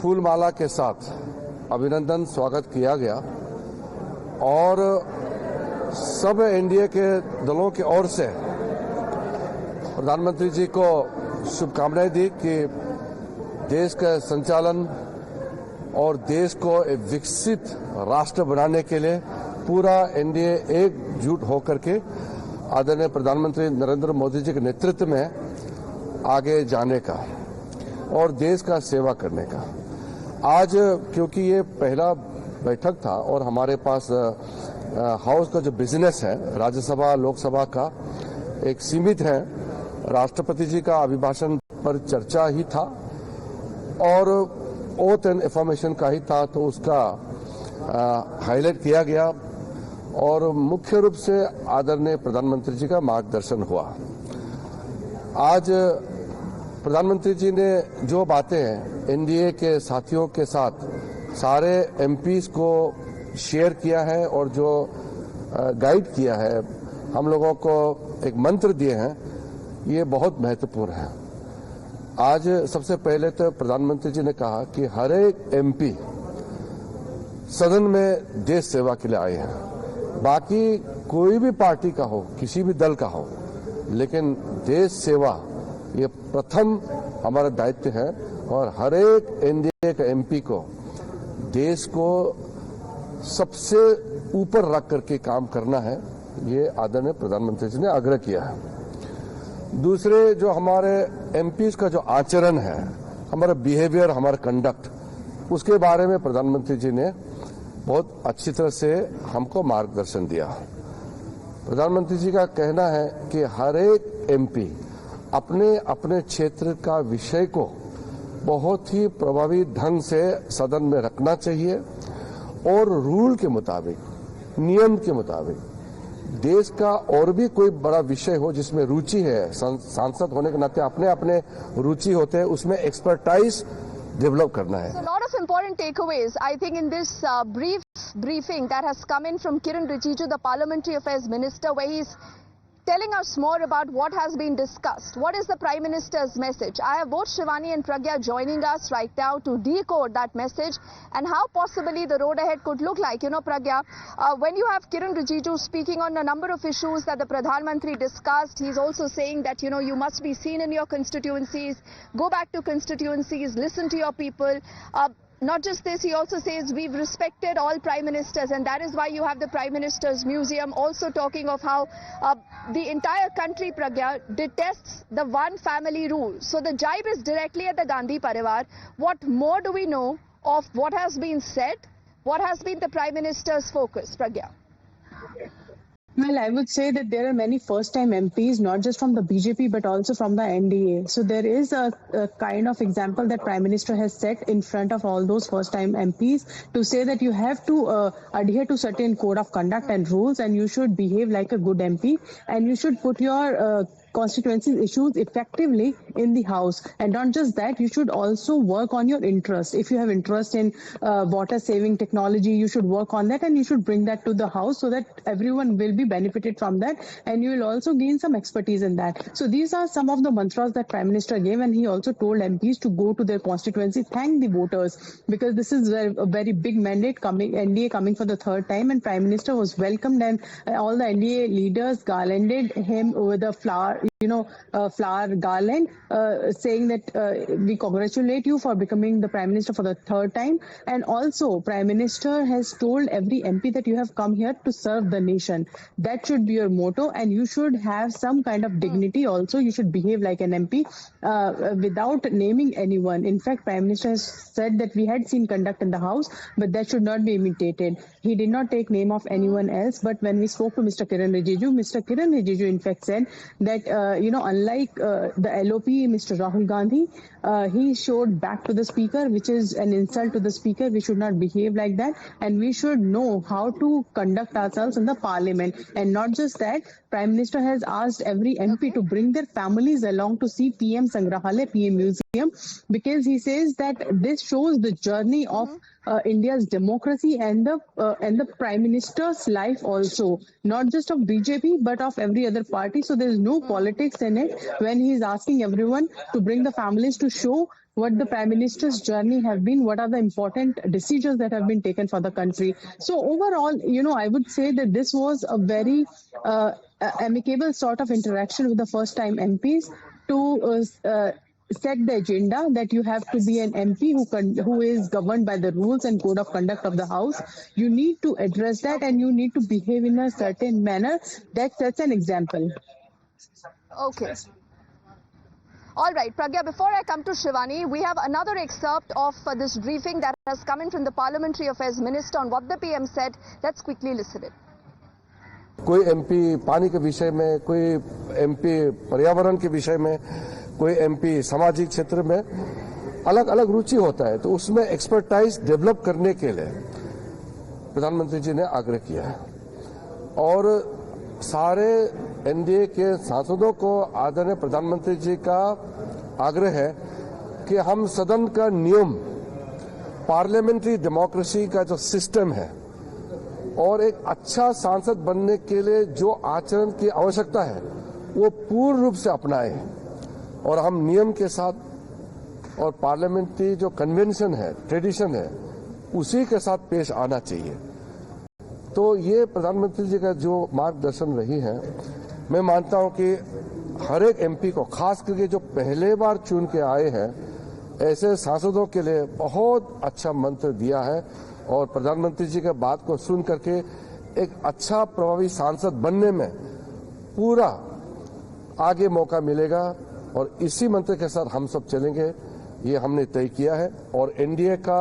फूलमाला के साथ अभिनंदन स्वागत किया गया और सब एनडीए के दलों की ओर से प्रधानमंत्री जी को शुभकामनाएं दी कि देश का संचालन और देश को एक विकसित राष्ट्र बनाने के लिए पूरा एनडीए एकजुट होकर के आदरणीय प्रधानमंत्री नरेंद्र मोदी जी के नेतृत्व में आगे जाने का और देश का सेवा करने का। आज क्योंकि ये पहला बैठक था और हमारे पास हाउस का जो बिजनेस है राज्यसभा लोकसभा का एक सीमित है, राष्ट्रपति जी का अभिभाषण पर चर्चा ही था और ओथ एंड अफर्मेशन का ही था, तो उसका हाईलाइट किया गया और मुख्य रूप से आदरणीय प्रधानमंत्री जी का मार्गदर्शन हुआ। आज प्रधानमंत्री जी ने जो बातें एनडीए के साथियों के साथ सारे एमपीज को शेयर किया है और जो गाइड किया है, हम लोगों को एक मंत्र दिए हैं, ये बहुत महत्वपूर्ण है। आज सबसे पहले तो प्रधानमंत्री जी ने कहा कि हर एक एमपी सदन में देश सेवा के लिए आए हैं, बाकी कोई भी पार्टी का हो, किसी भी दल का हो, लेकिन देश सेवा ये प्रथम हमारा दायित्व है और हर एक एनडीए का एमपी को देश को सबसे ऊपर रख करके काम करना है, ये आदरणीय प्रधानमंत्री जी ने आग्रह किया है। दूसरे जो हमारे एमपीज का जो आचरण है, हमारा बिहेवियर, हमारा कंडक्ट, उसके बारे में प्रधानमंत्री जी ने बहुत अच्छी तरह से हमको मार्गदर्शन दिया। प्रधानमंत्री जी का कहना है कि हर एक एमपी अपने अपने क्षेत्र का विषय को बहुत ही प्रभावी ढंग से सदन में रखना चाहिए और रूल के मुताबिक, नियम के मुताबिक देश का और भी कोई बड़ा विषय हो जिसमें रुचि है, सांसद होने के नाते अपने अपने रुचि होते हैं, उसमें एक्सपर्टाइज डेवलप करना है। So, a lot of important takeaways, I think, in this briefing that has come in from Kiren Rijiju, the Parliamentary Affairs Minister, where he's telling us more about what has been discussed. What is the Prime Minister's message? I have both Shivani and Pragya joining us right now to decode that message and how possibly the road ahead could look like. You know, Pragya, when you have Kiren Rijiju speaking on a number of issues that the Pradhan Mantri discussed, he's also saying that, you know, you must be seen in your constituencies, go back to constituencies, listen to your people. Not just this, he also says we've respected all prime ministers, and that is why you have the Prime Minister's Museum also talking of how the entire country, Pragya, detests the one family rule. So the jibe is directly at the Gandhi Parivar. What more do we know of what has been said? What has been the Prime Minister's focus, Pragya? Well, I would say that there are many first-time MPs, not just from the BJP, but also from the NDA. So there is a kind of example that Prime Minister has set in front of all those first-time MPs to say that you have to adhere to certain code of conduct and rules, and you should behave like a good MP, and you should put your constituency issues effectively in the house. And not just that, you should also work on your interest. If you have interest in water saving technology, you should work on that and you should bring that to the house so that everyone will be benefited from that, and you will also gain some expertise in that. So these are some of the mantras that Prime Minister gave, and he also told MPs to go to their constituency, thank the voters, because this is a very big mandate coming, NDA coming for the third time, and Prime Minister was welcomed, and all the NDA leaders garlanded him with a flower garland, saying that we congratulate you for becoming the Prime Minister for the third time. And also, Prime Minister has told every MP that you have come here to serve the nation. That should be your motto, and you should have some kind of dignity also. You should behave like an MP without naming anyone. In fact, Prime Minister has said that we had seen conduct in the House, but that should not be imitated. He did not take name of anyone else, but when we spoke to Mr. Kiren Rijiju in fact said that unlike the LOP, Mr. Rahul Gandhi, he showed back to the speaker, which is an insult to the speaker. We should not behave like that, and we should know how to conduct ourselves in the parliament. And not just that, Prime Minister has asked every MP to bring their families along to see PM Sangrahalaya, PM Museum, because he says that this shows the journey of India's democracy and the Prime Minister's life also, not just of BJP but of every other party. So there is no politics in it when he is asking everyone to bring the families to show what the Prime Minister's journey have been, what are the important decisions that have been taken for the country. So overall, I would say that this was a very amicable sort of interaction with the first-time MPs to set the agenda that you have to be an MP who is governed by the rules and code of conduct of the House. You need to address that and you need to behave in a certain manner that sets an example. Okay. All right, Pragya, before I come to Shivani, we have another excerpt of this briefing that has come in from the Parliamentary Affairs Minister on what the PM said. Let's quickly listen it. कोई MP पानी के विषय में, कोई MP पर्यावरण के विषय में, कोई एमपी सामाजिक क्षेत्र में अलग अलग रुचि होता है, तो उसमें एक्सपर्टाइज डेवलप करने के लिए प्रधानमंत्री जी ने आग्रह किया है और सारे एनडीए के सांसदों को आदरणीय प्रधानमंत्री जी का आग्रह है कि हम सदन का नियम, पार्लियामेंट्री डेमोक्रेसी का जो सिस्टम है और एक अच्छा सांसद बनने के लिए जो आचरण की आवश्यकता है वो पूर्ण रूप से अपनाएं और हम नियम के साथ और पार्लियामेंट्री जो कन्वेंशन है, ट्रेडिशन है, उसी के साथ पेश आना चाहिए। तो ये प्रधानमंत्री जी का जो मार्गदर्शन रही है, मैं मानता हूं कि हर एक एमपी को, खास करके जो पहले बार चुन के आए हैं, ऐसे सांसदों के लिए बहुत अच्छा मंत्र दिया है और प्रधानमंत्री जी के बात को सुन करके एक अच्छा प्रभावी सांसद बनने में पूरा आगे मौका मिलेगा और इसी मंत्र के साथ हम सब चलेंगे, ये हमने तय किया है। और एनडीए का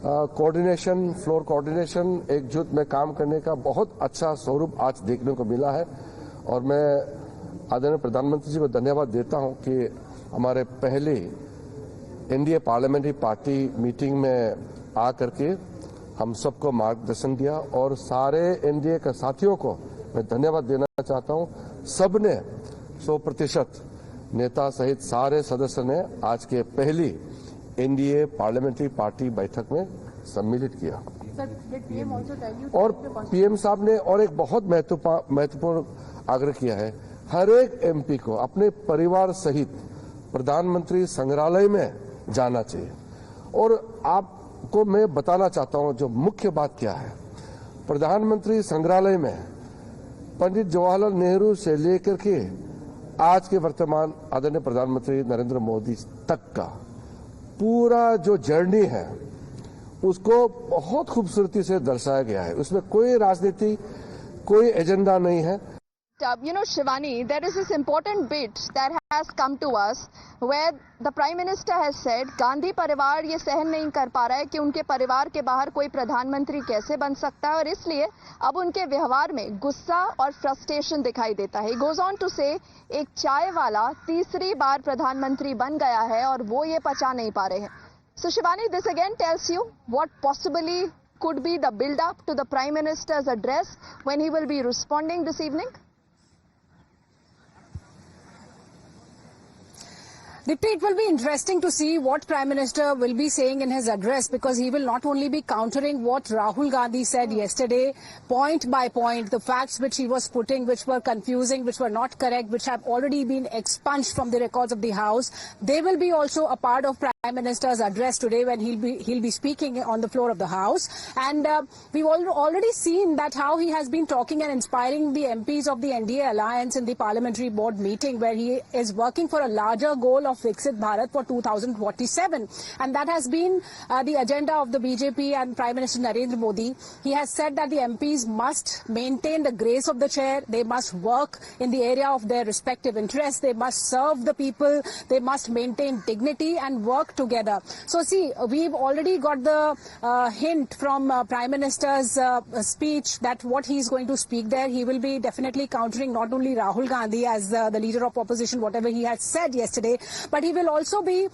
कोऑर्डिनेशन, फ्लोर कोऑर्डिनेशन, एकजुट में काम करने का बहुत अच्छा स्वरूप आज देखने को मिला है और मैं आदरणीय प्रधानमंत्री जी को धन्यवाद देता हूं कि हमारे पहले एनडीए पार्लियामेंट्री पार्टी मीटिंग में आकर के हम सबको मार्गदर्शन दिया और सारे एनडीए के साथियों को मैं धन्यवाद देना चाहता हूं। सबने 100% नेता सहित सारे सदस्य ने आज के पहली एनडीए पार्लियामेंट्री पार्टी बैठक में सम्मिलित किया। और पीएम साहब ने और एक बहुत महत्वपूर्ण आग्रह किया है, हर एक एमपी को अपने परिवार सहित प्रधानमंत्री संग्रहालय में जाना चाहिए। और आपको मैं बताना चाहता हूं जो मुख्य बात क्या है, प्रधानमंत्री संग्रहालय में पंडित जवाहरलाल नेहरू से लेकर के आज के वर्तमान आदरणीय प्रधानमंत्री नरेंद्र मोदी तक का पूरा जो जर्नी है उसको बहुत खूबसूरती से दर्शाया गया है। उसमें कोई राजनीति, कोई एजेंडा नहीं है। Shivani, there is this important bit that has come to us where the Prime Minister has said Gandhi परिवार ये सहन नहीं कर पा रहा है कि उनके परिवार के बाहर कोई प्रधानमंत्री कैसे बन सकता है और इसलिए अब उनके व्यवहार में गुस्सा और फ्रस्ट्रेशन दिखाई देता है। He goes on to say एक चाय वाला तीसरी बार प्रधानमंत्री बन गया है और वो ये पचा नहीं पा रहे हैं। So Shivani, this again tells you what possibly could be the build-up to the Prime Minister's address when he will be responding this evening. Dipti, it will be interesting to see what Prime Minister will be saying in his address because he will not only be countering what Rahul Gandhi said yesterday, point by point, the facts which he was putting, which were confusing, which were not correct, which have already been expunged from the records of the House. They will be also a part of Prime Minister's address today when he'll be speaking on the floor of the House. And we've already seen that how he has been talking and inspiring the MPs of the NDA alliance in the parliamentary board meeting where he is working for a larger goal of Viksit Bharat for 2047, and that has been the agenda of the BJP and Prime Minister Narendra Modi. He has said that the MPs must maintain the grace of the chair, they must work in the area of their respective interests, they must serve the people, they must maintain dignity and work together. So see, we've already got the hint from Prime Minister's speech that what he's going to speak there, he will be definitely countering not only Rahul Gandhi as the leader of opposition, whatever he had said yesterday, but he will also be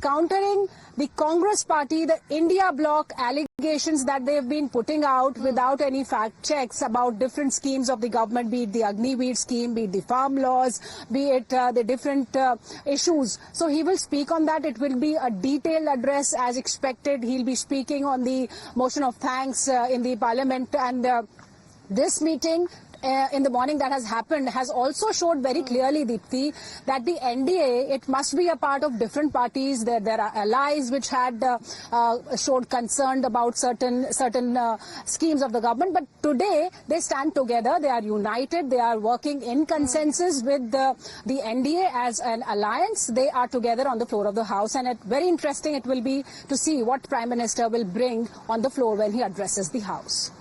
countering the Congress party, the India bloc allegations that they've been putting out without any fact checks about different schemes of the government, be it the Agniveer scheme, be it the farm laws, be it the different issues. So he will speak on that. It will be a detailed address as expected. He'll be speaking on the motion of thanks in the parliament, and this meeting in the morning that has happened has also showed very clearly, Deepthi, that the NDA, it must be a part of different parties. There are allies which had showed concern about certain schemes of the government. But today they stand together. They are united. They are working in consensus with the NDA as an alliance. They are together on the floor of the House, and very interesting it will be to see what Prime Minister will bring on the floor when he addresses the House.